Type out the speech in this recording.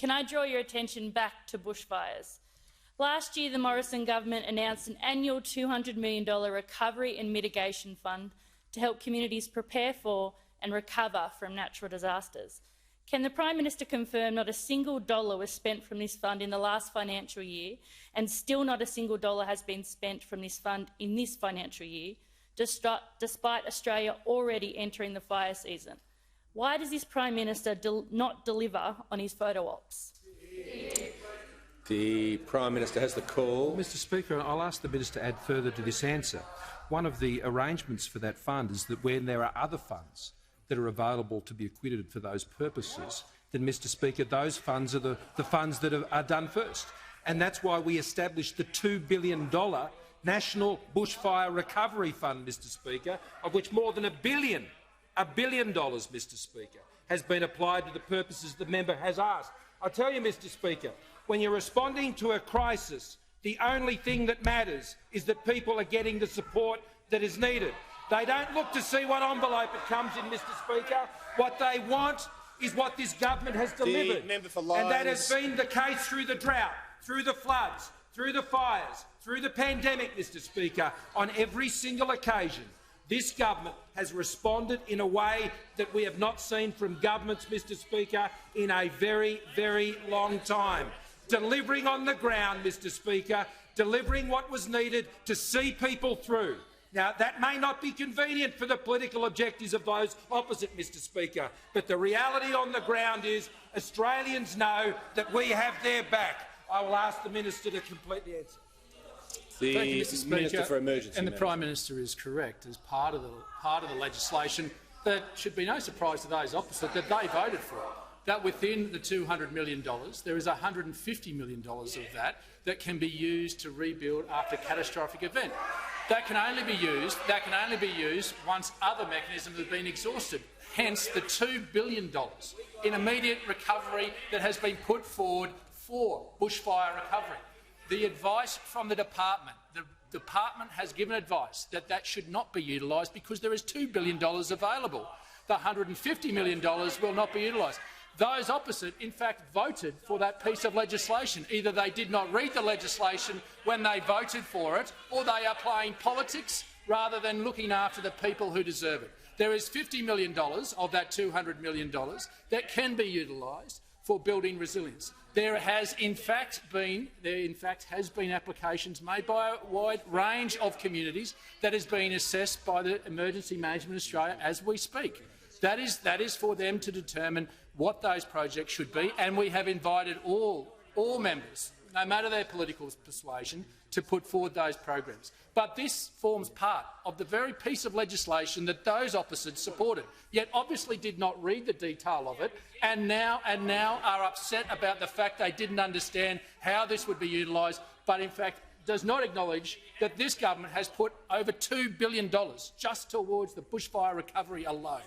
can I draw your attention back to bushfires? Last year, the Morrison government announced an annual $200 million recovery and mitigation fund to help communities prepare for and recover from natural disasters. Can the Prime Minister confirm not a single dollar was spent from this fund in the last financial year, and still not a single dollar has been spent from this fund in this financial year, despite Australia already entering the fire season? Why does this Prime Minister not deliver on his photo ops? The Prime Minister has the call. Mr Speaker, I'll ask the Minister to add further to this answer. One of the arrangements for that fund is that when there are other funds that are available to be acquitted for those purposes, then, Mr Speaker, those funds are the funds that are done first. And that's why we established the $2 billion National Bushfire Recovery Fund, Mr Speaker, of which more than $1 billion, Mr Speaker, has been applied to the purposes the member has asked. I tell you, Mr Speaker, when you're responding to a crisis, the only thing that matters is that people are getting the support that is needed. They don't look to see what envelope it comes in, Mr Speaker. What they want is what this government has delivered. And that has been the case through the drought, through the floods, through the fires, through the pandemic, Mr Speaker. On every single occasion, this government has responded in a way that we have not seen from governments, Mr Speaker, in a very, very long time. Delivering on the ground, Mr Speaker, delivering what was needed to see people through. Now, that may not be convenient for the political objectives of those opposite, Mr Speaker, but the reality on the ground is Australians know that we have their back. I will ask the Minister to complete the answer. Thank you, Mr. Speaker. Minister for Emergency and the Management. Prime Minister is correct. As part of the legislation, that should be no surprise to those opposite that they voted for it. That within the $200 million, there is $150 million of that can be used to rebuild after a catastrophic event. That can only be used once other mechanisms have been exhausted. Hence, the $2 billion in immediate recovery that has been put forward for bushfire recovery. The advice from the department has given advice that that should not be utilised because there is $2 billion available. The $150 million will not be utilised. Those opposite, in fact, voted for that piece of legislation. Either they did not read the legislation when they voted for it, or they are playing politics rather than looking after the people who deserve it. There is $50 million of that $200 million that can be utilised for building resilience. There has in fact been applications made by a wide range of communities that is being assessed by the Emergency Management Australia as we speak. That is for them to determine what those projects should be, and we have invited all members, no matter their political persuasion, to put forward those programs. But this forms part of the very piece of legislation that those opposites supported, yet obviously did not read the detail of it, and now are upset about the fact they didn't understand how this would be utilised, but in fact does not acknowledge that this government has put over $2 billion just towards the bushfire recovery alone.